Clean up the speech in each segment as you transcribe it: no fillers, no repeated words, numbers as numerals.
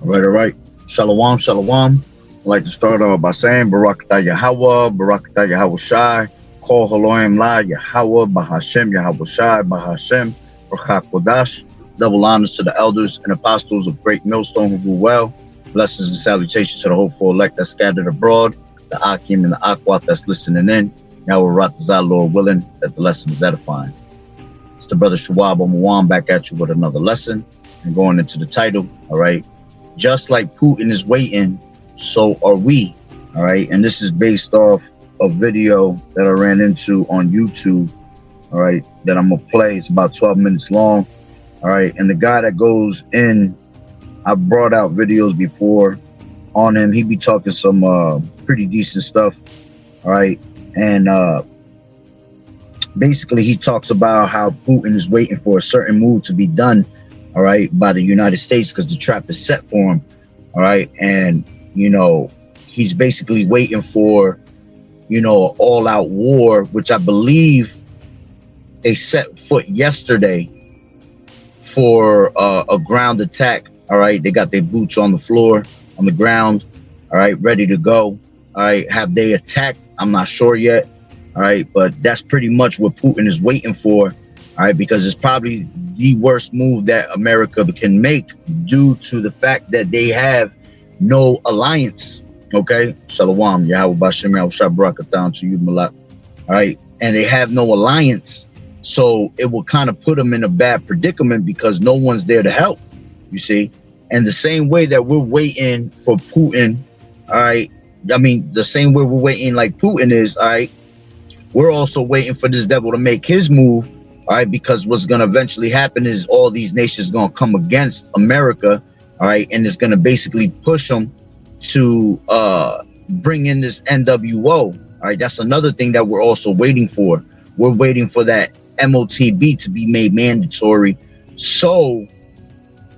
All right. Shalom, shalom. I'd like to start off by saying Barakatah Yahawah, Barakatah Yahawashi, Kol Haloim La Yahawah, Bahashem Yahawashi, Bahashem, Brachak Kodash. Double honors to the elders and apostles of Great Millstone who grew well. Blessings and salutations to the hopeful elect that's scattered abroad, the Akim and the Akwat that's listening in. Yahweh Ratazah, Lord willing, that the lesson is edifying. It's the brother Shuab Omuwan back at you with another lesson and going into the title, all right? Just like Putin is waiting, so are we, all right? And this is based off a video that I ran into on YouTube, all right, that I'm gonna play. It's about 12 minutes long, all right? And the guy that goes in, I brought out videos before on him. He be talking some pretty decent stuff, all right? And basically he talks about how Putin is waiting for a certain move to be done, all right, by the United States because the trap is set for him, all right? And, you know, he's basically waiting for, you know, an all-out war, which I believe they set foot yesterday for a ground attack, all right? They got their boots on the floor, on the ground, all right, ready to go, all right? Have they attacked? I'm not sure yet, all right? But that's pretty much what Putin is waiting for, all right? Because it's probably the worst move that America can make due to the fact that they have no alliance, okay? Shalom, Yahweh Bashem, Yahweh Shabrakatan to you, Malak, all right? And they have no alliance, so it will kind of put them in a bad predicament because no one's there to help, you see? And the same way that we're waiting for Putin, all right? I mean, the same way we're waiting like Putin is, all right? We're also waiting for this devil to make his move, all right? Because what's going to eventually happen is all these nations going to come against America, all right? And it's going to basically push them to bring in this NWO, all right? That's another thing that we're also waiting for. We're waiting for that MOTB to be made mandatory. So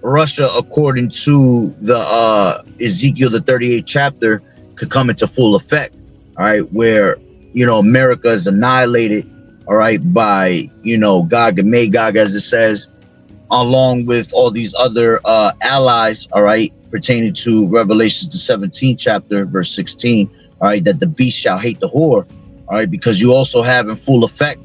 Russia, according to the Ezekiel, the 38th chapter, could come into full effect, all right? Where, you know, America is annihilated, all right, by, you know, Gog and Magog, as it says, along with all these other allies, all right, pertaining to Revelations, the 17th chapter, verse 16, all right, that the beast shall hate the whore, all right, because you also have in full effect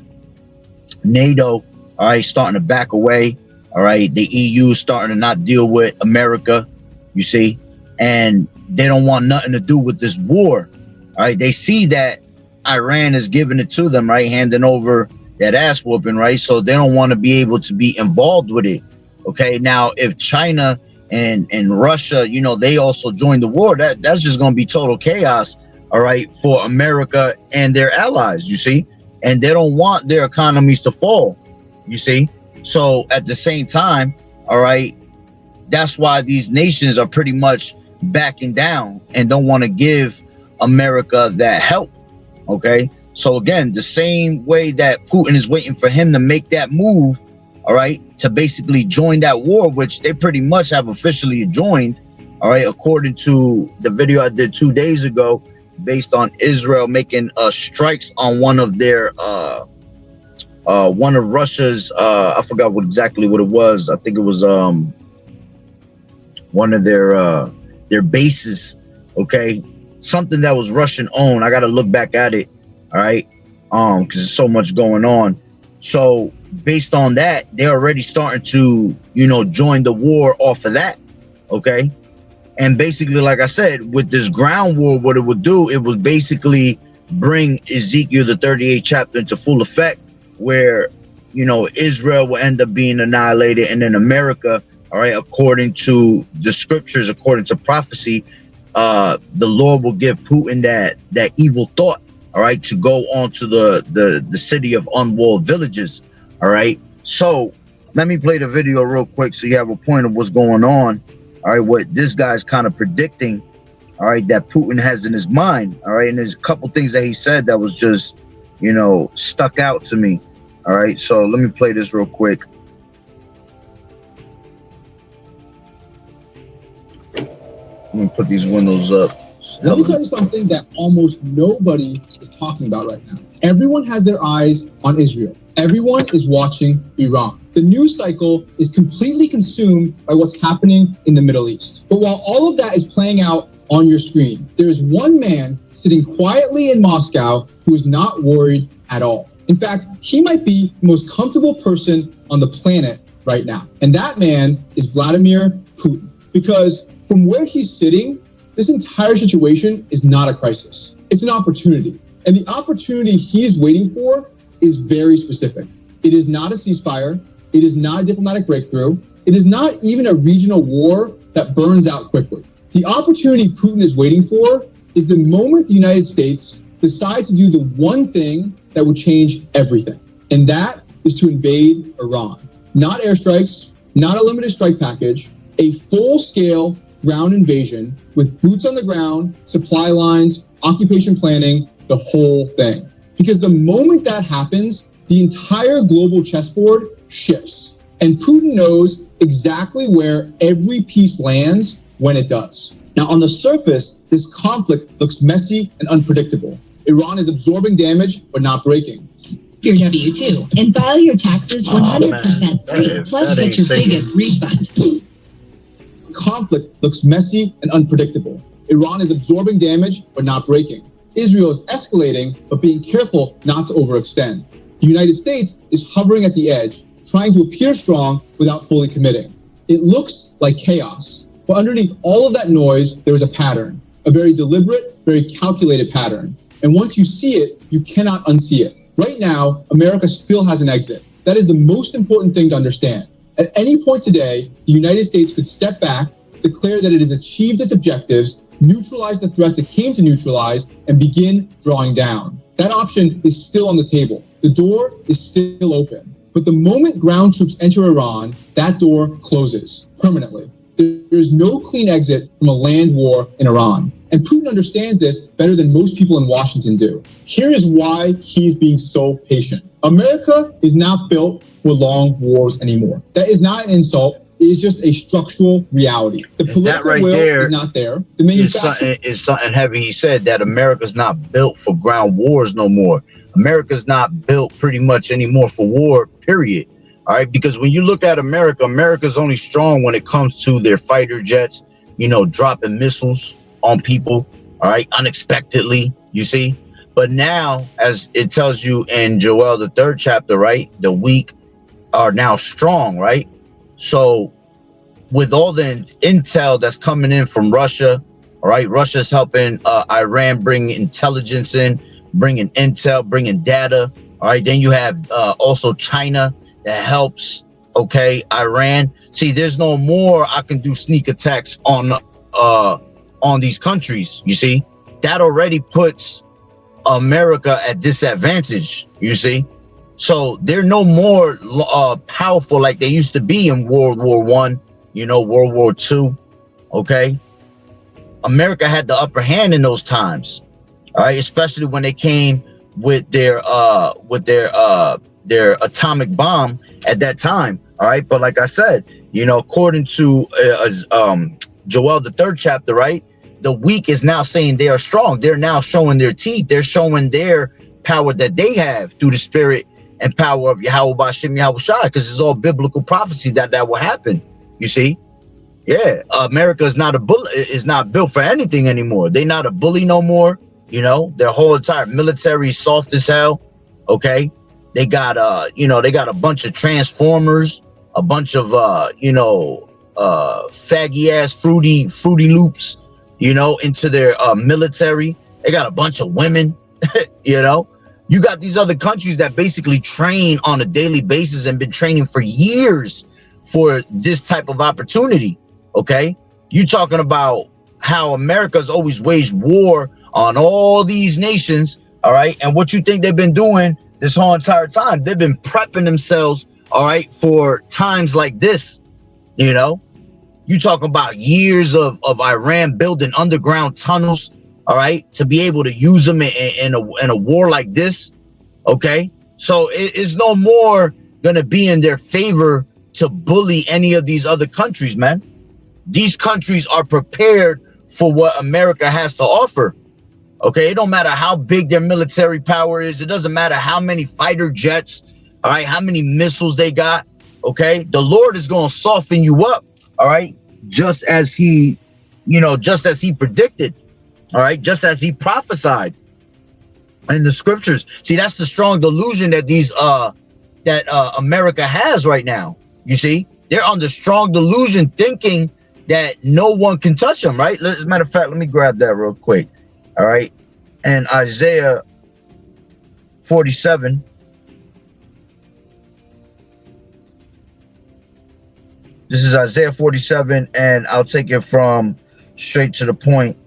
NATO, all right, starting to back away, all right, the EU starting to not deal with America, you see, and they don't want nothing to do with this war, all right? They see that Iran is giving it to them, right? Handing over that ass whooping, right? So they don't want to be able to be involved with it, okay? Now, if China and Russia, you know, they also join the war, that's just going to be total chaos, all right, for America and their allies, you see? And they don't want their economies to fall, you see? So at the same time, all right, that's why these nations are pretty much backing down and don't want to give America that help, okay? So again, the same way that Putin is waiting for him to make that move, all right, to basically join that war, which they pretty much have officially joined, all right, according to the video I did 2 days ago, based on Israel making strikes on one of their one of Russia's I forgot exactly what it was. I think it was one of their bases, okay, something that was Russian owned. I got to look back at it, all right, because there's so much going on. So based on that, they're already starting to, you know, join the war off of that, okay? And basically, like I said, with this ground war, what it would do, it would basically bring Ezekiel, the 38th chapter, into full effect, where, you know, Israel will end up being annihilated, and then America, all right, according to the scriptures, according to prophecy, the Lord will give Putin that evil thought, all right, to go on to the city of unwalled villages, all right? So let me play the video real quick so you have a point of what's going on, all right, what this guy's kind of predicting, all right, that Putin has in his mind, all right? And there's a couple things that he said that was just, you know, stuck out to me, all right? So let me play this real quick. Let me put these windows up Let me tell you something that almost nobody is talking about right now. Everyone has their eyes on Israel. Everyone is watching Iran. The news cycle is completely consumed by what's happening in the Middle East. But while all of that is playing out on your screen, there is one man sitting quietly in Moscow who is not worried at all. In fact, he might be the most comfortable person on the planet right now. And that man is Vladimir Putin. Because from where he's sitting, this entire situation is not a crisis. It's an opportunity. And the opportunity he's waiting for is very specific. It is not a ceasefire. It is not a diplomatic breakthrough. It is not even a regional war that burns out quickly. The opportunity Putin is waiting for is the moment the United States decides to do the one thing that would change everything. And that is to invade Iran. Not airstrikes, not a limited strike package, a full-scale ground invasion with boots on the ground, supply lines, occupation planning, the whole thing. Because the moment that happens, the entire global chessboard shifts. And Putin knows exactly where every piece lands when it does. Now, on the surface, this conflict looks messy and unpredictable. Iran is absorbing damage, but not breaking. Your W-2 and file your taxes 100% free, plus get your biggest refund. Conflict looks messy and unpredictable. Iran is absorbing damage, but not breaking. Israel is escalating, but being careful not to overextend. The United States is hovering at the edge, trying to appear strong without fully committing. It looks like chaos, but underneath all of that noise, there is a pattern, a very deliberate, very calculated pattern. And once you see it, you cannot unsee it. Right now, America still has an exit. That is the most important thing to understand. At any point today, the United States could step back, declare that it has achieved its objectives, neutralize the threats it came to neutralize, and begin drawing down. That option is still on the table. The door is still open. But the moment ground troops enter Iran, that door closes permanently. There is no clean exit from a land war in Iran. And Putin understands this better than most people in Washington do. Here is why he's being so patient. America is not built for long wars anymore. That is not an insult. It is just a structural reality. The political will is not there. The manufacturing is something heavy. He said that America's not built for ground wars no more. America's not built pretty much anymore for war, period. All right, because when you look at America, America's only strong when it comes to their fighter jets, you know, dropping missiles on people, all right, unexpectedly, you see. But now, as it tells you in Joel, the 3rd chapter, right, the weak are now strong, right? So with all the intel that's coming in from Russia, all right, Russia's helping Iran bring intelligence in, bringing intel, bringing data, all right. Then you have also China that helps, okay, Iran. See, there's no more I can do sneak attacks on these countries, you see. That already puts America at disadvantage, you see. So they're no more powerful like they used to be in World War I, you know, World War II, okay? America had the upper hand in those times, all right, especially when they came with their atomic bomb at that time, all right? But like I said, you know, according to Joel, the 3rd chapter, right, the weak is now saying they are strong. They're now showing their teeth. They're showing their power that they have through the spirit and power of YAHAWAH'S, because it's all biblical prophecy that will happen. You see, yeah, America is not built for anything anymore. They're not a bully no more. You know, their whole entire military is soft as hell. Okay, they got you know, they got a bunch of transformers, a bunch of faggy ass fruity loops, you know, into their military. They got a bunch of women. You know, you got these other countries that basically train on a daily basis and been training for years for this type of opportunity. Okay, you talking about how America's always waged war on all these nations, all right? And what you think they've been doing this whole entire time? They've been prepping themselves, all right, for times like this. You know, you talking about years of Iran building underground tunnels, all right, to be able to use them in a war like this. Okay, so it's no more gonna be in their favor to bully any of these other countries, man. These countries are prepared for what America has to offer. Okay, it don't matter how big their military power is. It doesn't matter how many fighter jets, all right, how many missiles they got. Okay, the Lord is going to soften you up, all right, just as he, just as he predicted, all right, just as he prophesied in the scriptures. See, that's the strong delusion that America has right now. You see, they're under strong delusion, thinking that no one can touch them, right? As a matter of fact, let me grab that real quick. All right. And Isaiah 47. This is Isaiah 47, and I'll take it from straight to the point.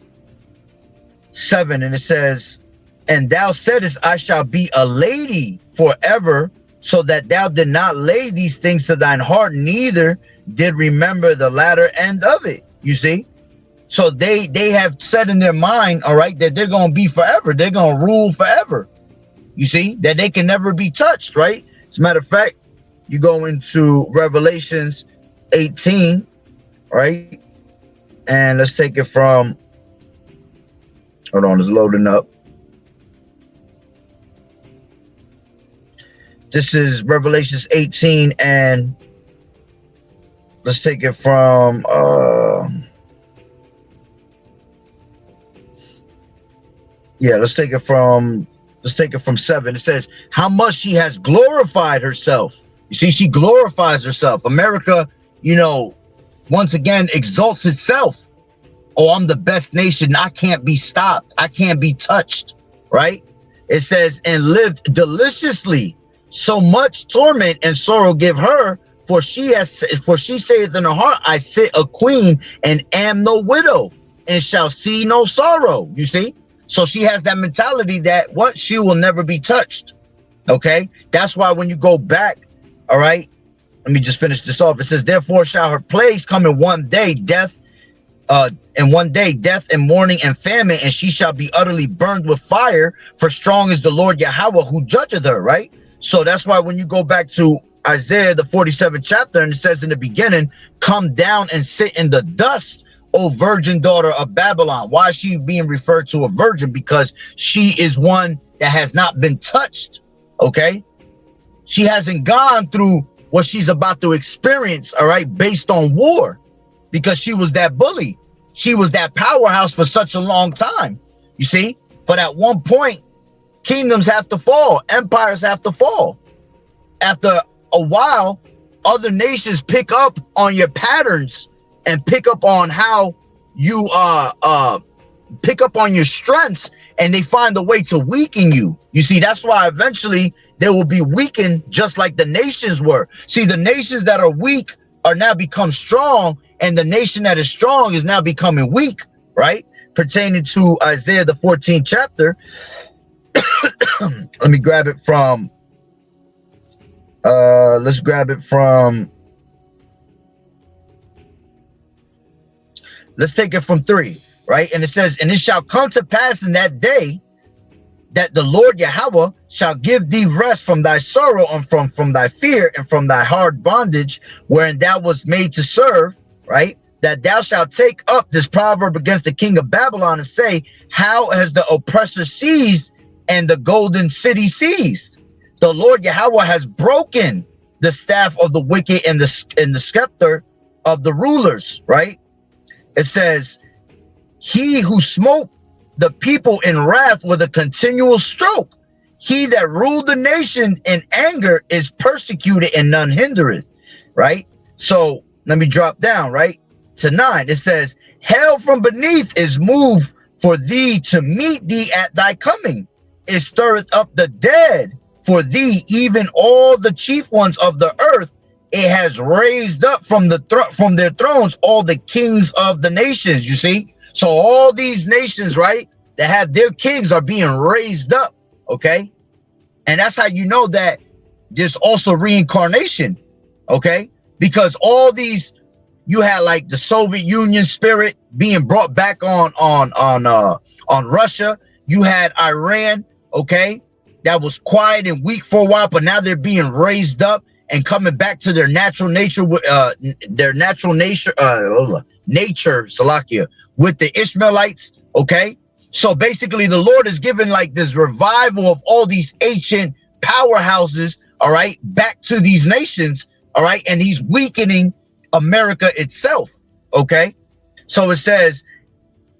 7, and it says, and thou saidest, I shall be a lady forever, so that thou did not lay these things to thine heart, neither did remember the latter end of it. You see? So they have said in their mind, all right, that they're going to be forever. They're going to rule forever. You see, that they can never be touched, right? As a matter of fact, you go into Revelations 18, right? And let's take it from, hold on, it's loading up. This is Revelations 18, and let's take it from, let's take it from 7. It says, how much she has glorified herself. You see, she glorifies herself. America, once again, exalts itself. Oh, I'm the best nation. I can't be stopped. I can't be touched, right? It says, and lived deliciously. So much torment and sorrow give her, for she saith in her heart, I sit a queen and am no widow, and shall see no sorrow. You see? So she has that mentality that she will never be touched. Okay, that's why when you go back, all right, let me just finish this off. It says, therefore shall her plagues come in one day, death and mourning and famine, and she shall be utterly burned with fire, for strong is the Lord Yahweh who judgeth her, right? So that's why when you go back to Isaiah, the 47th chapter, and it says in the beginning, come down and sit in the dust, O virgin daughter of Babylon. Why is she being referred to a virgin? Because she is one that has not been touched. Okay, she hasn't gone through what she's about to experience, all right, based on war, because she was that bully. She was that powerhouse for such a long time, you see. But at one point, kingdoms have to fall, empires have to fall. After a while, other nations pick up on your patterns and pick up on how you pick up on your strengths, and they find a way to weaken you. You see, that's why eventually they will be weakened, just like the nations were. See, the nations that are weak are now become strong, and the nation that is strong is now becoming weak, right? Pertaining to Isaiah, the 14th chapter. Let me grab it from, let's grab it from, let's take it from 3, right? And it says, and it shall come to pass in that day that the Lord Yahweh shall give thee rest from thy sorrow and from thy fear and from thy hard bondage, wherein thou wast made to serve, right? That thou shalt take up this proverb against the king of Babylon and say, how has the oppressor seized and the golden city seized? The Lord Yahweh has broken the staff of the wicked and the scepter of the rulers, right? It says, he who smote the people in wrath with a continual stroke, he that ruled the nation in anger is persecuted and none hindereth, right? So let me drop down, right, to 9. It says, hell from beneath is moved for thee to meet thee at thy coming. It stirreth up the dead for thee, even all the chief ones of the earth. It has raised up from their thrones all the kings of the nations. You see, so all these nations, right, that have their kings are being raised up. Okay, and that's how you know that there's also reincarnation. Okay, because all these, you had like the Soviet Union spirit being brought back on Russia. You had Iran, okay, that was quiet and weak for a while, but now they're being raised up. and coming back to their natural nature, nature, Salakia, with the Ishmaelites. Okay, so basically the Lord is giving like this revival of all these ancient powerhouses, all right, back to these nations, all right, and he's weakening America itself. Okay, so it says,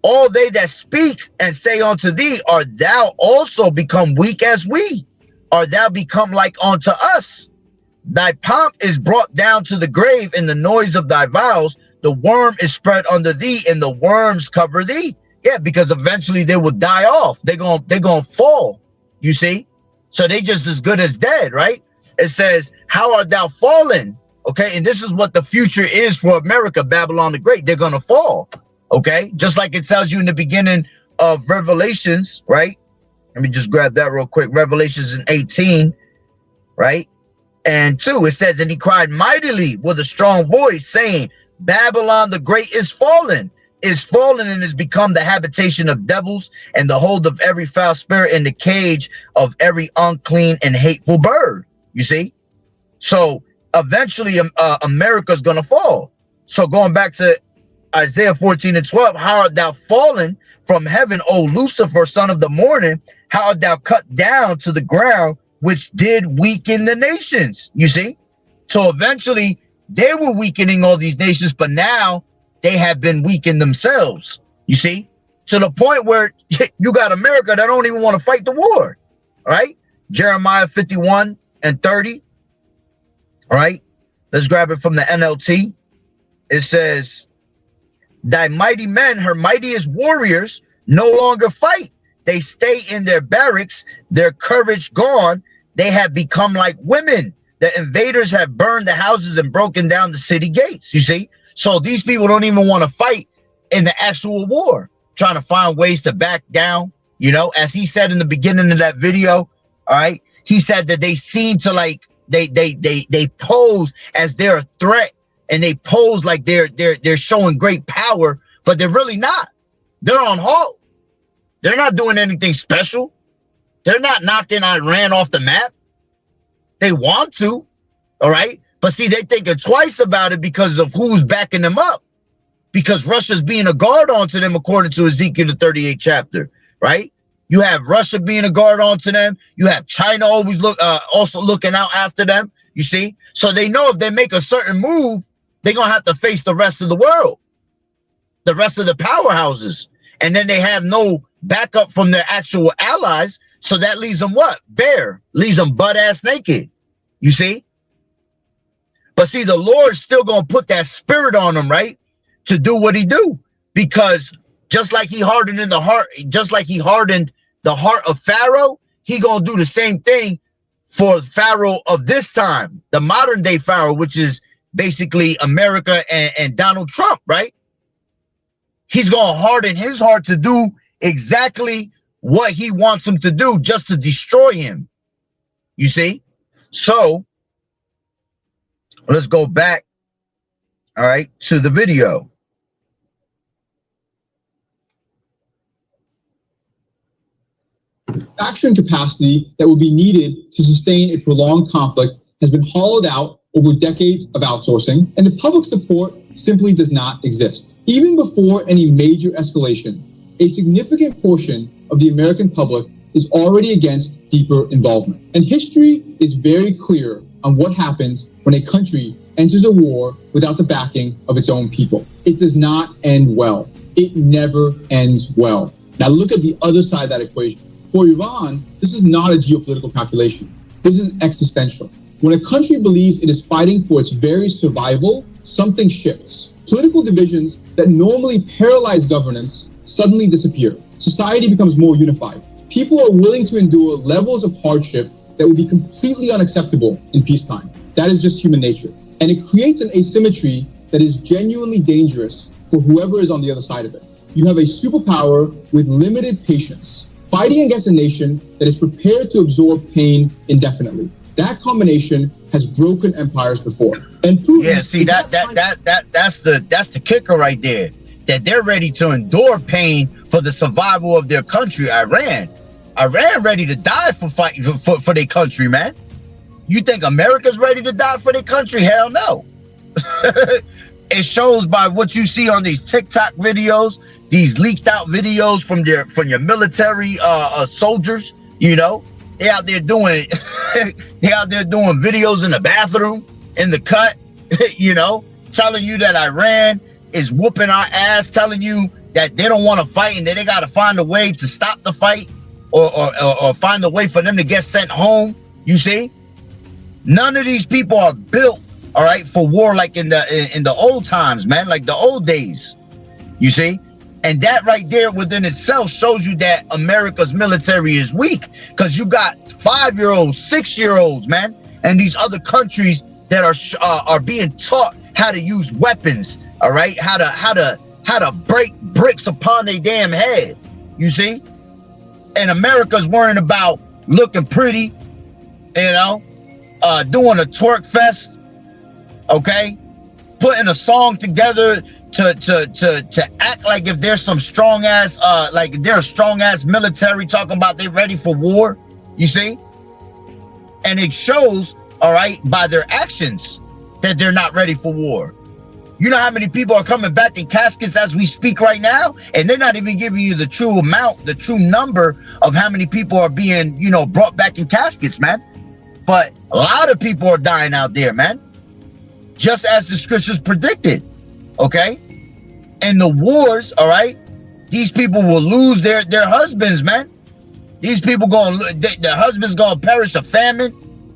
all they that speak and say unto thee, art thou also become weak as we? Art thou become like unto us? Thy pomp is brought down to the grave in the noise of thy vows. The worm is spread under thee, and the worms cover thee. Yeah, because eventually they will die off. They're gonna fall. You see? So they just as good as dead, right? It says, how art thou fallen? Okay, and this is what the future is for America, Babylon the Great. They're gonna fall. Okay, just like it tells you in the beginning of Revelations, right? Let me just grab that real quick. Revelations in 18, right? And 2, it says, and he cried mightily with a strong voice, saying, Babylon the Great is fallen, and is become the habitation of devils, and the hold of every foul spirit, and the cage of every unclean and hateful bird. You see? So eventually America's gonna fall. So going back to Isaiah 14 and 12, how art thou fallen from heaven, O Lucifer, son of the morning? How art thou cut down to the ground, which did weaken the nations? You see? So eventually they were weakening all these nations, but now they have been weakened themselves. You see? To the point where you got America that don't even want to fight the war. All right? Jeremiah 51 and 30. All right? Let's grab it from the NLT. It says, thy mighty men, her mightiest warriors, no longer fight. They stay in their barracks, their courage gone. They have become like women. The invaders have burned the houses and broken down the city gates. You see? So these people don't even want to fight in the actual war, trying to find ways to back down. You know, as he said in the beginning of that video, all right, he said that they seem to like, they pose as they're a threat. And they pose like they're showing great power, but they're really not. They're on halt. They're not doing anything special. They're not knocking Iran off the map. They want to, all right? But see, they're thinking twice about it because of who's backing them up. Because Russia's being a guard onto them, according to Ezekiel the 38th chapter, right? You have Russia being a guard onto them. You have China always also looking out after them, you see? So they know if they make a certain move, they're going to have to face the rest of the world, the rest of the powerhouses. And then they have no backup from their actual allies. So that leaves them what? Bare. Leaves them butt-ass naked. You see? But see, the Lord's still going to put that spirit on them, right? To do what he do. Because just like he hardened in the heart, just like he hardened the heart of Pharaoh, he going to do the same thing for Pharaoh of this time. The modern day Pharaoh, which is basically America and Donald Trump, right? He's going to harden his heart to do exactly what he wants him to do, just to destroy him. You see? So let's go back, all right, to the video. Action capacity that would be needed to sustain a prolonged conflict has been hollowed out over decades of outsourcing, and the public support simply does not exist. Even before any major escalation, a significant portion of the American public is already against deeper involvement. And history is very clear on what happens when a country enters a war without the backing of its own people. It does not end well. It never ends well. Now look at the other side of that equation. For Iran, this is not a geopolitical calculation. This is existential. When a country believes it is fighting for its very survival, something shifts. Political divisions that normally paralyze governance suddenly disappear. Society becomes more unified. People are willing to endure levels of hardship that would be completely unacceptable in peacetime. That is just human nature. And it creates an asymmetry that is genuinely dangerous for whoever is on the other side of it. You have a superpower with limited patience, fighting against a nation that is prepared to absorb pain indefinitely. That combination has broken empires before. And Putin, yeah, see that's the kicker right there. That they're ready to endure pain for the survival of their country, Iran ready to die for fighting for their country, man. You think America's ready to die for their country? Hell no. It shows by what you see on these TikTok videos, these leaked out videos from your military soldiers. You know, they out there doing videos in the bathroom, in the cut. You know, telling you that Iran is whooping our ass, telling you that they don't want to fight and that they got to find a way to stop the fight or find a way for them to get sent home. You see, none of these people are built, all right, for war like in the old times, man, like the old days. You see, and that right there within itself shows you that America's military is weak, because you got 5-year-olds, 6-year-olds, man, and these other countries that are being taught how to use weapons, all right, how to break bricks upon their damn head. You see, and America's worrying about looking pretty, you know, doing a twerk fest. Okay, putting a song together to act like if there's some strong ass like they're a strong ass military, talking about they're ready for war. You see, and it shows, all right, by their actions that they're not ready for war. You know how many people are coming back in caskets as we speak right now, and they're not even giving you the true amount, the true number of how many people are being, you know, brought back in caskets, man. But a lot of people are dying out there, man, just as the scriptures predicted. Okay, and the wars, all right, these people will lose their husbands, man. These people their husbands gonna perish of famine.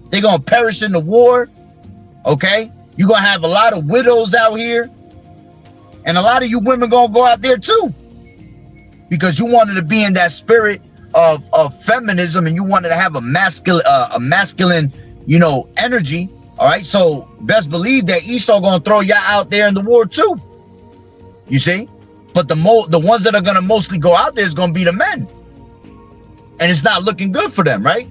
They're gonna perish in the war. Okay, you're gonna have a lot of widows out here, and a lot of you women gonna go out there too, because you wanted to be in that spirit of feminism, and you wanted to have a masculine, you know, energy. All right, so best believe that Esau gonna throw y'all out there in the war too. You see, but the ones that are gonna mostly go out there is gonna be the men, and it's not looking good for them, right?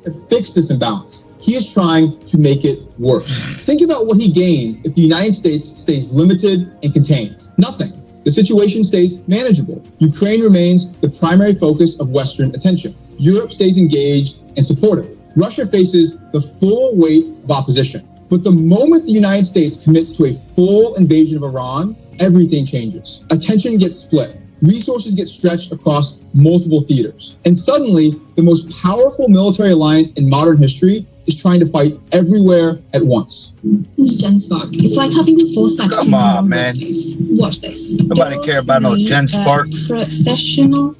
To fix this imbalance, he is trying to make it worse. Think about what he gains if the United States stays limited and contained. Nothing. The situation stays manageable. Ukraine remains the primary focus of Western attention. Europe stays engaged and supportive. Russia faces the full weight of opposition. But the moment the United States commits to a full invasion of Iran, everything changes. Attention gets split. Resources get stretched across multiple theaters. And suddenly, the most powerful military alliance in modern history is trying to fight everywhere at once. This is Jen Spark. It's like having a force back Come on, man. Watch this. Nobody care about no Jen Spark. Professional.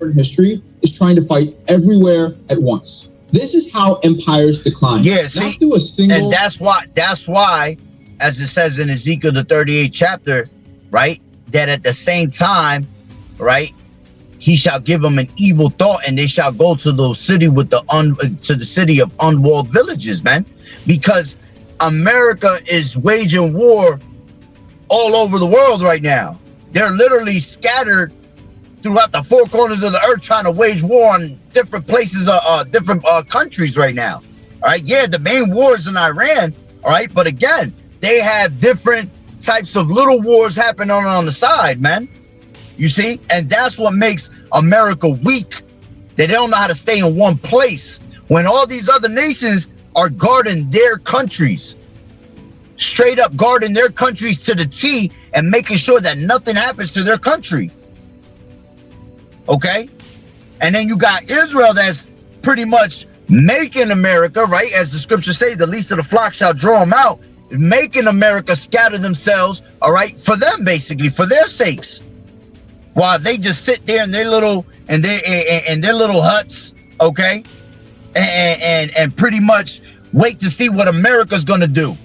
Modern history is trying to fight everywhere at once. This is how empires decline. Yeah, see, not through a single. And that's why, as it says in Ezekiel the 38th chapter, right, that at the same time, right, he shall give them an evil thought, and they shall go to the city to the city of unwalled villages, man, because America is waging war all over the world right now. They're literally scattered throughout the four corners of the earth, trying to wage war on different places, different countries right now. All right, yeah, the main war is in Iran. All right, but again, they have different types of little wars happening on the side, man. You see, and that's what makes America weak. They don't know how to stay in one place when all these other nations are guarding their countries, straight up guarding their countries to the T, and making sure that nothing happens to their country. Okay, and then you got Israel that's pretty much making America, right, as the scriptures say, the least of the flock shall draw them out, making America scatter themselves, all right, for them, basically, for their sakes, while they just sit there in their little huts, okay, and pretty much wait to see what America's gonna do.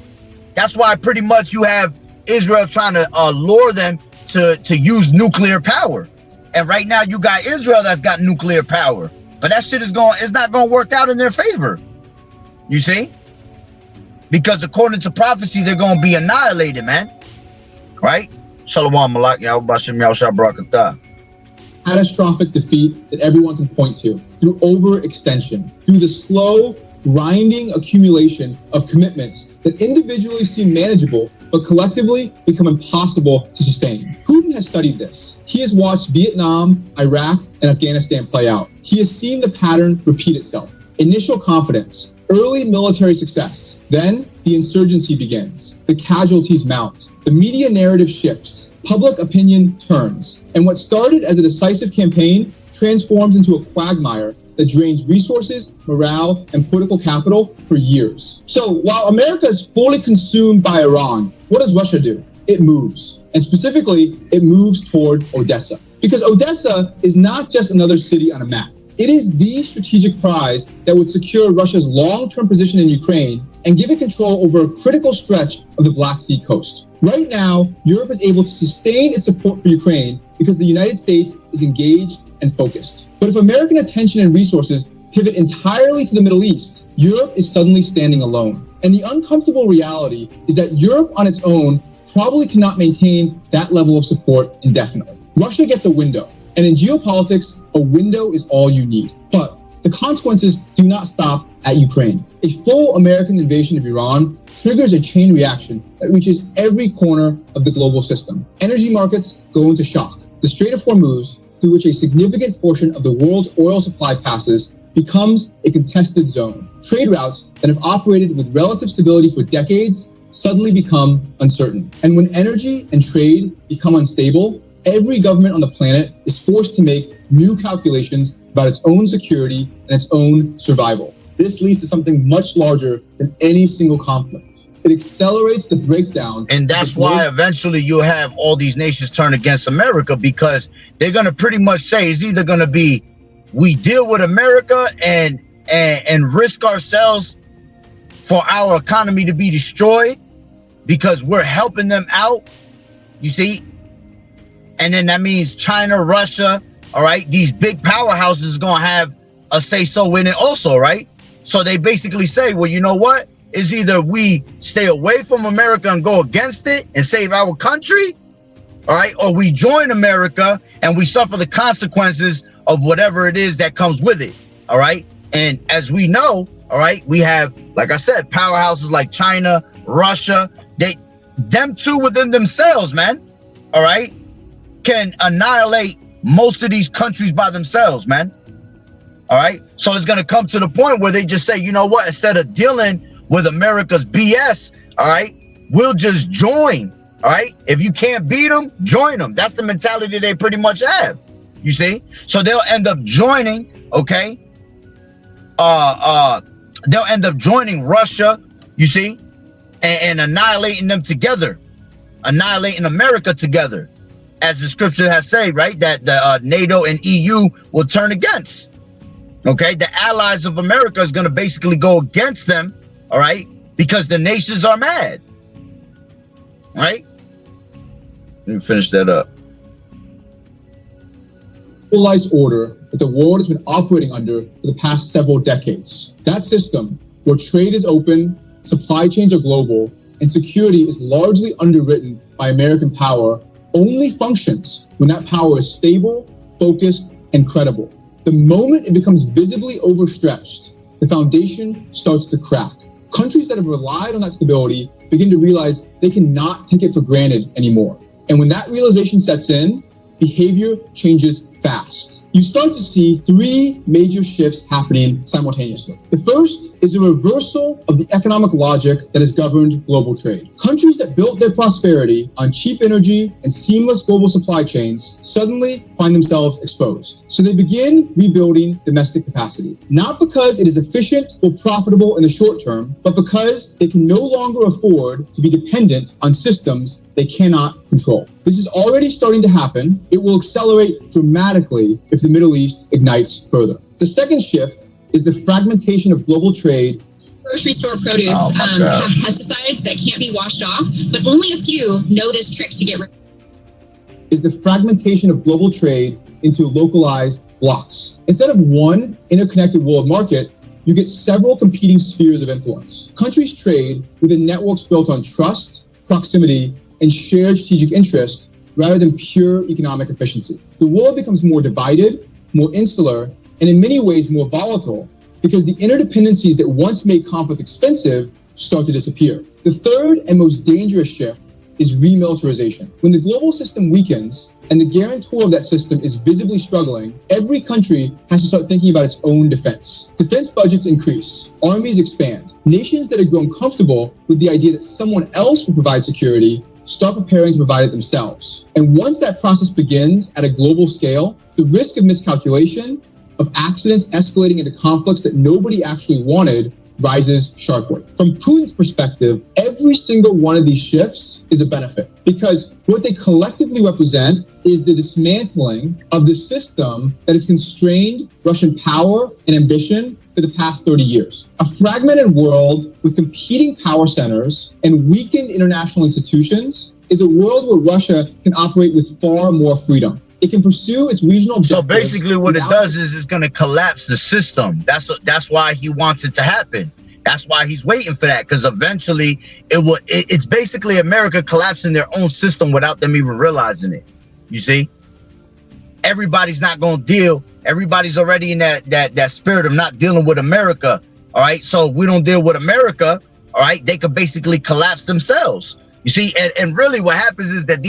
That's why pretty much you have Israel trying to lure them to use nuclear power. And right now you got Israel that's got nuclear power, but that shit is not going to work out in their favor. You see? Because according to prophecy, they're going to be annihilated, man. Right? Shalom Malak Yahweh Yahshua Barakatah. Catastrophic defeat that everyone can point to through overextension, through the slow, grinding accumulation of commitments that individually seem manageable, but collectively become impossible to sustain. Putin has studied this. He has watched Vietnam, Iraq, and Afghanistan play out. He has seen the pattern repeat itself. Initial confidence, early military success. Then the insurgency begins. The casualties mount. The media narrative shifts. Public opinion turns. And what started as a decisive campaign transforms into a quagmire that drains resources, morale, and political capital for years. So while America is fully consumed by Iran, what does Russia do? It moves. And specifically, it moves toward Odessa. Because Odessa is not just another city on a map. It is the strategic prize that would secure Russia's long-term position in Ukraine and give it control over a critical stretch of the Black Sea coast. Right now, Europe is able to sustain its support for Ukraine because the United States is engaged and focused. But if American attention and resources pivot entirely to the Middle East, Europe is suddenly standing alone. And the uncomfortable reality is that Europe on its own probably cannot maintain that level of support indefinitely. Russia gets a window, and in geopolitics, a window is all you need. But the consequences do not stop at Ukraine. A full American invasion of Iran triggers a chain reaction that reaches every corner of the global system. Energy markets go into shock. The Strait of Hormuz, through which a significant portion of the world's oil supply passes, becomes a contested zone. Trade routes that have operated with relative stability for decades suddenly become uncertain. And when energy and trade become unstable, every government on the planet is forced to make new calculations about its own security and its own survival. This leads to something much larger than any single conflict. It accelerates the breakdown. And that's why eventually you'll have all these nations turn against America, because they're going to pretty much say it's either going to be we deal with America and risk ourselves for our economy to be destroyed because we're helping them out, you see? And then that means China, Russia, all right, these big powerhouses is going to have a say-so in it also, right? So they basically say, well, you know what? It's either we stay away from America and go against it and save our country, all right, or we join America and we suffer the consequences of whatever it is that comes with it, all right? And as we know, all right, we have, like I said, powerhouses like China, Russia, them two within themselves, man, all right, can annihilate most of these countries by themselves, man. All right. So it's going to come to the point where they just say, you know what, instead of dealing with America's BS, all right, we'll just join. All right. If you can't beat them, join them. That's the mentality they pretty much have. You see? So they'll end up joining. OK. They'll end up joining Russia, you see, and annihilating them together, annihilating America together. As the scripture has said, right, that the NATO and EU will turn against. Okay, the allies of America is going to basically go against them, all right, because the nations are mad. All right? Let me finish that up. Globalized order that the world has been operating under for the past several decades. That system, where trade is open, supply chains are global, and security is largely underwritten by American power, only functions when that power is stable, focused, and credible. The moment it becomes visibly overstretched, the foundation starts to crack. Countries that have relied on that stability begin to realize they cannot take it for granted anymore. And when that realization sets in, behavior changes fast. You start to see three major shifts happening simultaneously. The first is a reversal of the economic logic that has governed global trade. Countries that built their prosperity on cheap energy and seamless global supply chains suddenly find themselves exposed. So they begin rebuilding domestic capacity, not because it is efficient or profitable in the short term, but because they can no longer afford to be dependent on systems they cannot control. This is already starting to happen. It will accelerate dramatically if the Middle East ignites further. The second shift is the fragmentation of global trade. Grocery store produce have pesticides that can't be washed off, but only a few know this trick to get rid of. Is the fragmentation of global trade into localized blocks. Instead of one interconnected world market, you get several competing spheres of influence. Countries trade within networks built on trust, proximity, and shared strategic interest rather than pure economic efficiency. The world becomes more divided, more insular, and in many ways more volatile because the interdependencies that once made conflict expensive start to disappear. The third and most dangerous shift is remilitarization. When the global system weakens and the guarantor of that system is visibly struggling, every country has to start thinking about its own defense. Defense budgets increase, armies expand. Nations that have grown comfortable with the idea that someone else will provide security start preparing to provide it themselves. And once that process begins at a global scale, the risk of miscalculation, of accidents escalating into conflicts that nobody actually wanted, rises sharply. From Putin's perspective, every single one of these shifts is a benefit, because what they collectively represent is the dismantling of the system that has constrained Russian power and ambition for the past 30 years. A fragmented world with competing power centers and weakened international institutions is a world where Russia can operate with far more freedom. It can pursue its regional objectives. So basically what it does is it's going to collapse the system. That's why he wants it to happen. That's why he's waiting for that, because eventually it's basically America collapsing their own system without them even realizing it. You see? Everybody's not going to deal. Everybody's already in that spirit of not dealing with America. All right. So if we don't deal with America, all right, they could basically collapse themselves. You see, and really what happens is that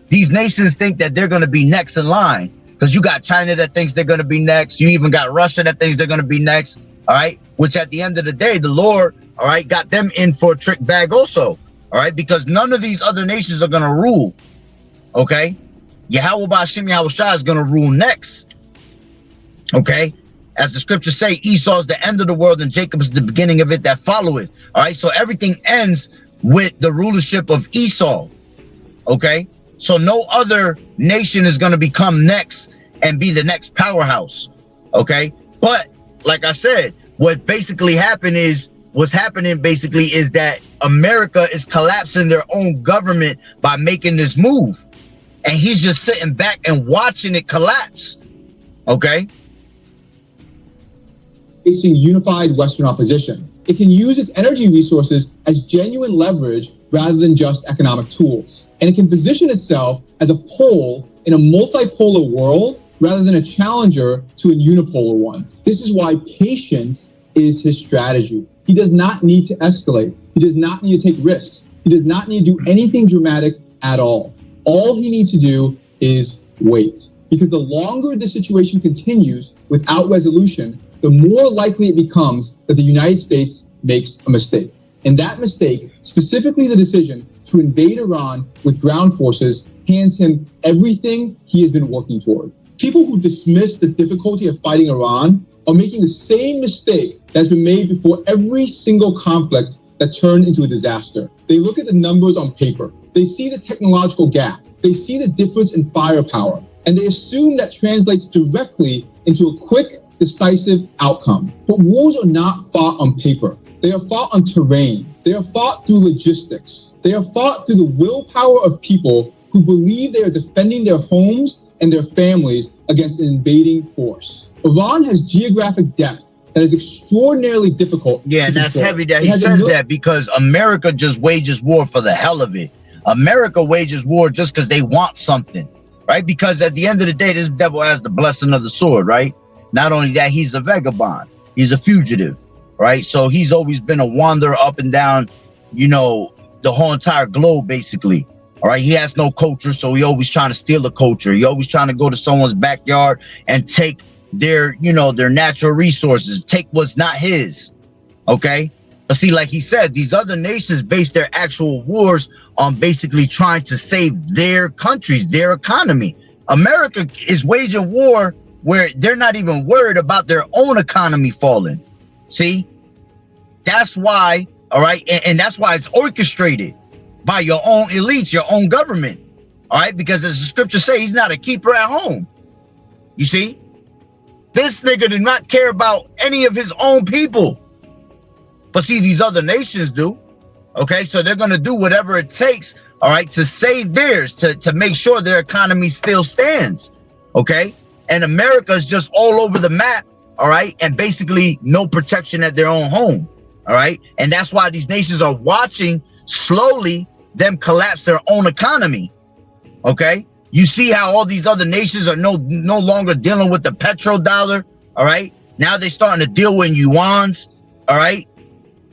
these nations think that they're going to be next in line, because you got China that thinks they're going to be next. You even got Russia that thinks they're going to be next. All right. Which at the end of the day, the Lord, all right, got them in for a trick bag also. All right. Because none of these other nations are going to rule. OK. YAHAWAH'S is going to rule next. OK. As the scriptures say, Esau is the end of the world and Jacob is the beginning of it that followeth. All right. So everything ends with the rulership of Esau. OK. So no other nation is going to become next and be the next powerhouse. OK. But like I said, what's happening is that America is collapsing their own government by making this move. And he's just sitting back and watching it collapse. Okay. Facing unified Western opposition. It can use its energy resources as genuine leverage rather than just economic tools. And it can position itself as a pole in a multipolar world rather than a challenger to a unipolar one. This is why patience is his strategy. He does not need to escalate. He does not need to take risks. He does not need to do anything dramatic at all. All he needs to do is wait. Because the longer the situation continues without resolution, the more likely it becomes that the United States makes a mistake. And that mistake, specifically the decision to invade Iran with ground forces, hands him everything he has been working toward. People who dismiss the difficulty of fighting Iran are making the same mistake that's been made before every single conflict that turned into a disaster. They look at the numbers on paper. They see the technological gap. They see the difference in firepower. And they assume that translates directly into a quick, decisive outcome. But wars are not fought on paper. They are fought on terrain. They are fought through logistics. They are fought through the willpower of people who believe they are defending their homes and their families against an invading force. Iran has geographic depth that is extraordinarily difficult. Yeah, and that's heavy that he says that, because America just wages war for the hell of it. America wages war just because they want something, right? Because at the end of the day, this devil has the blessing of the sword, right? Not only that, he's a vagabond. He's a fugitive, right? So he's always been a wanderer up and down, you know, the whole entire globe, basically. All right. He has no culture. So he always trying to steal the culture. He always trying to go to someone's backyard and take their, you know, their natural resources, take what's not his. OK. But see, like he said, these other nations base their actual wars on basically trying to save their countries, their economy. America is waging war where they're not even worried about their own economy falling. See, that's why. All right. And that's why it's orchestrated by your own elites, your own government. All right. Because as the scriptures say, he's not a keeper at home. You see, this nigga did not care about any of his own people. But see, these other nations do. OK, so they're going to do whatever it takes. All right. To save theirs, to make sure their economy still stands. OK. And America is just all over the map. All right. And basically no protection at their own home. All right. And that's why these nations are watching slowly them collapse their own economy. Okay. You see how all these other nations are no longer dealing with the petrodollar. All right. Now they're starting to deal with yuans. All right.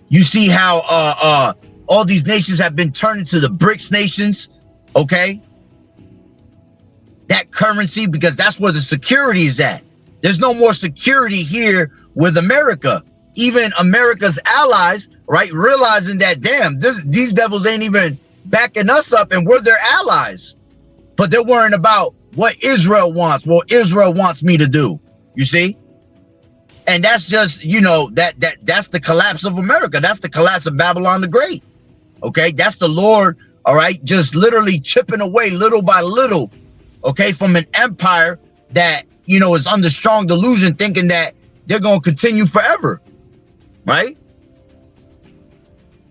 You see how All these nations have been turned into the BRICS nations, okay? That currency, because that's where the security is at. There's no more security here with America. Even America's allies, right, realizing that, damn, these devils ain't even backing us up and we're their allies. But they're worrying about what Israel wants, what Israel wants me to do, you see? And that's just, you know, that's the collapse of America. That's the collapse of Babylon the Great, okay? That's the Lord, all right, just literally chipping away little by little, okay, from an empire that, you know, is under strong delusion, thinking that they're going to continue forever, right?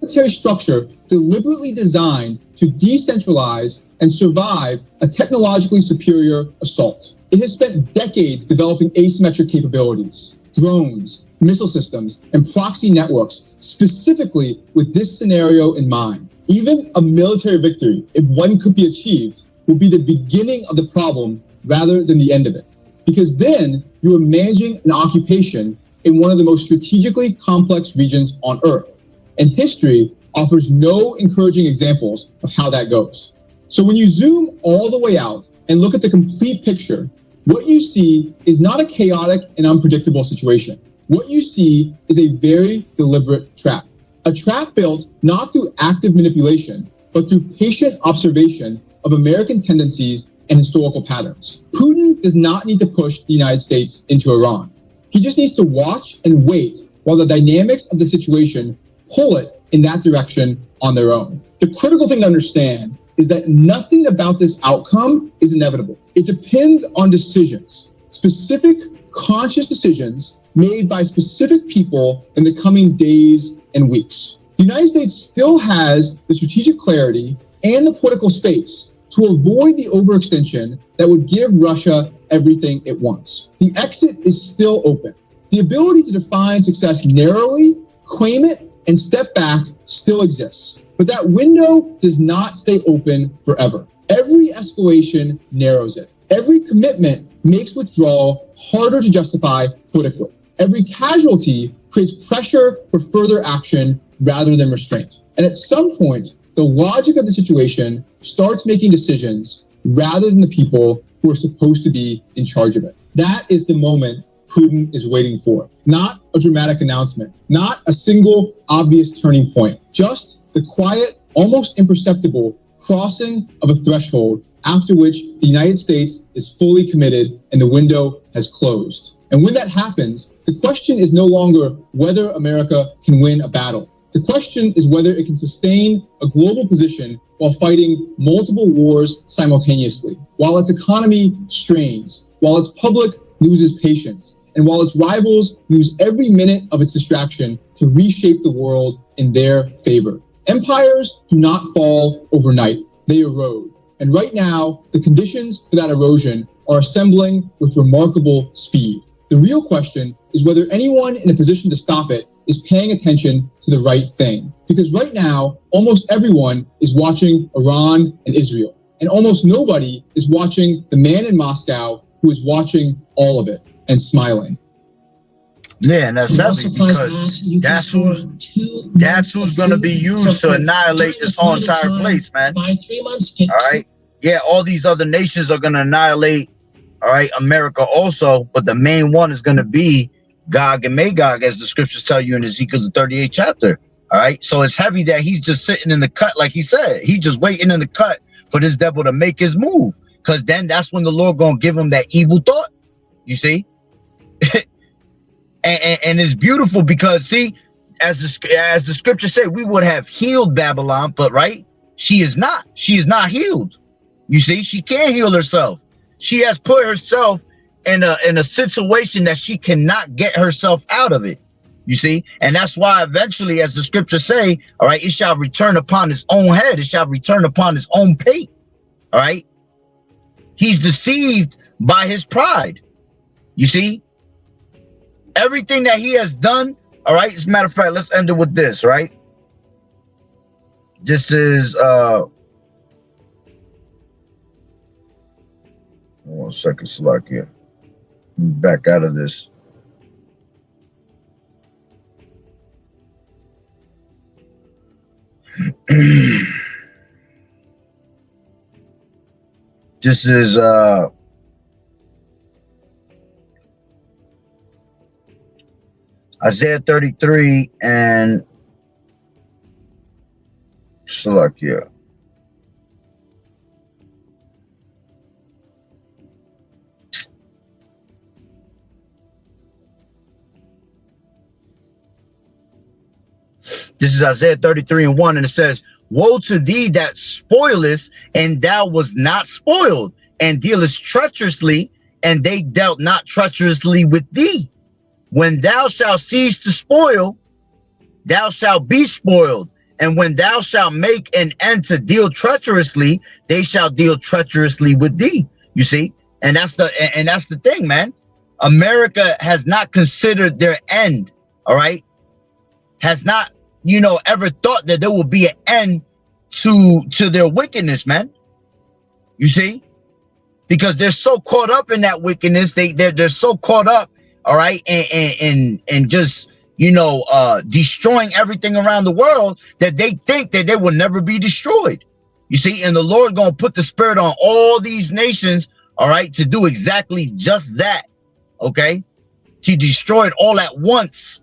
Military structure deliberately designed to decentralize and survive a technologically superior assault. It has spent decades developing asymmetric capabilities, drones, missile systems, and proxy networks, specifically with this scenario in mind. Even a military victory, if one could be achieved, will be the beginning of the problem rather than the end of it. Because then you are managing an occupation in one of the most strategically complex regions on Earth. And history offers no encouraging examples of how that goes. So when you zoom all the way out and look at the complete picture, what you see is not a chaotic and unpredictable situation. What you see is a very deliberate trap. A trap built not through active manipulation, but through patient observation of American tendencies and historical patterns. Putin does not need to push the United States into Iran. He just needs to watch and wait while the dynamics of the situation pull it in that direction on their own. The critical thing to understand is that nothing about this outcome is inevitable. It depends on decisions, specific conscious decisions made by specific people in the coming days and weeks. The United States still has the strategic clarity and the political space to avoid the overextension that would give Russia everything it wants. The exit is still open. The ability to define success narrowly, claim it, and step back still exists. But that window does not stay open forever. Every escalation narrows it. Every commitment makes withdrawal harder to justify politically. Every casualty creates pressure for further action rather than restraint. And at some point, the logic of the situation starts making decisions rather than the people who are supposed to be in charge of it. That is the moment Putin is waiting for. Not a dramatic announcement, not a single obvious turning point, just the quiet, almost imperceptible crossing of a threshold after which the United States is fully committed and the window has closed. And when that happens, the question is no longer whether America can win a battle. The question is whether it can sustain a global position while fighting multiple wars simultaneously, while its economy strains, while its public loses patience, and while its rivals use every minute of its distraction to reshape the world in their favor. Empires do not fall overnight, they erode. And right now, the conditions for that erosion are assembling with remarkable speed. The real question is whether anyone in a position to stop it is paying attention to the right thing. Because right now, almost everyone is watching Iran and Israel. And almost nobody is watching the man in Moscow who is watching all of it and smiling. Yeah, and that's heavy because that's who's going to be used to annihilate this whole entire place, man. All right? Yeah, all these other nations are going to annihilate, all right, America also, but the main one is going to be Gog and Magog, as the scriptures tell you in Ezekiel the 38th chapter. All right, so it's heavy that he's just sitting in the cut, like he said. He's just waiting in the cut for this devil to make his move, because then that's when the Lord gonna give him that evil thought. You see, and it's beautiful because see, as the scriptures say, we would have healed Babylon, but right, she is not. She is not healed. You see, she can't heal herself. She has put herself in a situation that she cannot get herself out of it. You see, and that's why eventually, as the scriptures say, all right, it shall return upon his own head. It shall return upon his own pate. All right. He's deceived by his pride. You see, everything that he has done. All right. As a matter of fact, let's end it with this, right? This is 1 second, Slakia. Back out of this. This is Isaiah 33 and Salakia. This is Isaiah 33 and 1, and it says, woe to thee that spoilest, and thou was not spoiled, and dealest treacherously, and they dealt not treacherously with thee. When thou shalt cease to spoil, thou shalt be spoiled. And when thou shalt make an end to deal treacherously, they shall deal treacherously with thee. You see? And that's the thing, man. America has not considered their end, all right? Has not, you know, ever thought that there will be an end to their wickedness, man. You see? Because they're so caught up in that wickedness, they're so caught up, all right, and just, you know, destroying everything around the world, that they think that they will never be destroyed. You see, and the Lord gonna put the spirit on all these nations, all right, to do exactly just that, okay, to destroy it all at once.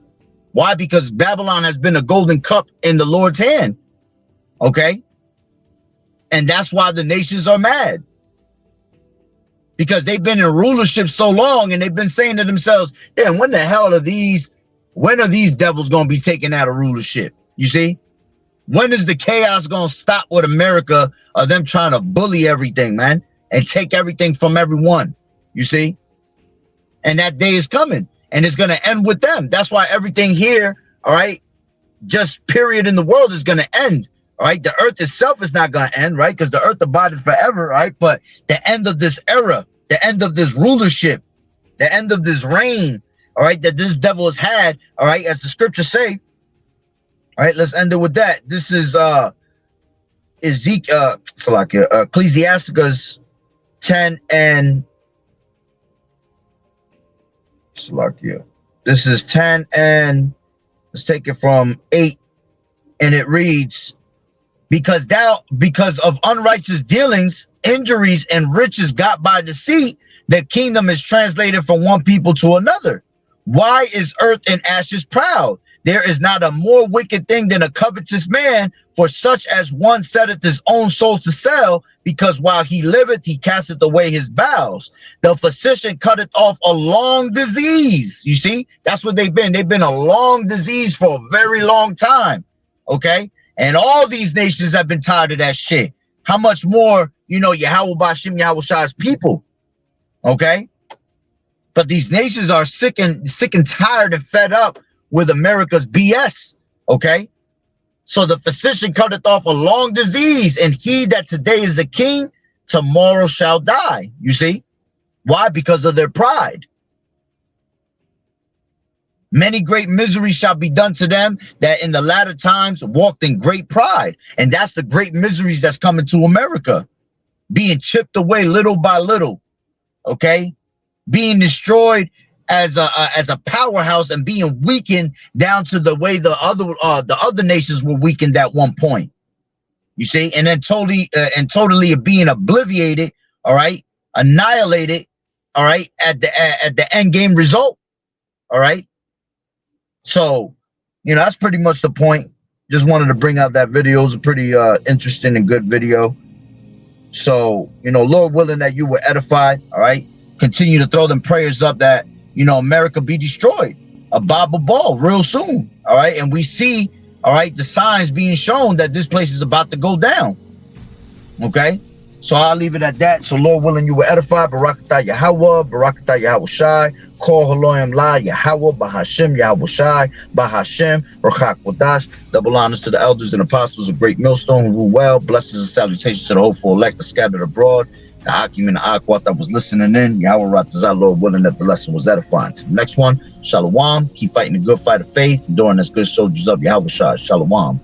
Why? Because Babylon has been a golden cup in the Lord's hand, okay, and that's why the nations are mad. Because they've been in rulership so long, and they've been saying to themselves, yeah, when the hell are these devils going to be taken out of rulership? You see? When is the chaos going to stop with America, of them trying to bully everything, man, and take everything from everyone? You see? And that day is coming, and it's going to end with them. That's why everything here, all right, just period in the world is going to end. All right, the earth itself is not going to end, right? Because the earth abideth forever, right? But the end of this era, the end of this rulership, the end of this reign, all right, that this devil has had, all right, as the scriptures say. All right, let's end it with that. This is Ecclesiasticus 10 and this is 10 and let's take it from 8, and it reads, because of unrighteous dealings, injuries, and riches got by deceit, the kingdom is translated from one people to another. Why is earth and ashes proud? There is not a more wicked thing than a covetous man, for such as one setteth his own soul to sell, because while he liveth, he casteth away his bowels. The physician cutteth off a long disease. You see, that's what they've been. They've been a long disease for a very long time. Okay. And all these nations have been tired of that shit. How much more, you know, YAHAWAH'S people, okay? But these nations are sick and tired and fed up with America's BS, okay? So the physician cutteth off a long disease, and he that today is a king, tomorrow shall die. You see? Why? Because of their pride. Many great miseries shall be done to them that in the latter times walked in great pride. And that's the great miseries that's coming to America. Being chipped away little by little. Okay? Being destroyed as a powerhouse, and being weakened down to the way the other nations were weakened at one point. You see? And then totally being obliterated, all right? Annihilated, all right, at the end game result. All right? So, you know, that's pretty much the point. Just wanted to bring out that video. It was a pretty interesting and good video. So, you know, Lord willing that you were edified, all right? Continue to throw them prayers up that, you know, America be destroyed. A Bible ball real soon, all right? And we see, all right, the signs being shown that this place is about to go down, okay? So I'll leave it at that. So Lord willing, you were edified. Barakatah Yahawah, Barakatah Yahawashi, Call Haloyim La, Yahawah, Bahashem, Yahawashi, Bahashem, Rachak Wadash. Double honors to the elders and apostles of Great Millstone who rule well. Blessings and salutations to the hopeful elect, the scattered abroad. The Hakim and the Akwat that was listening in. Yahweh Ratazah, Lord willing that the lesson was edifying. To the next one, Shalom. Keep fighting the good fight of faith, enduring as good soldiers of Yahweh Shah. Shalom.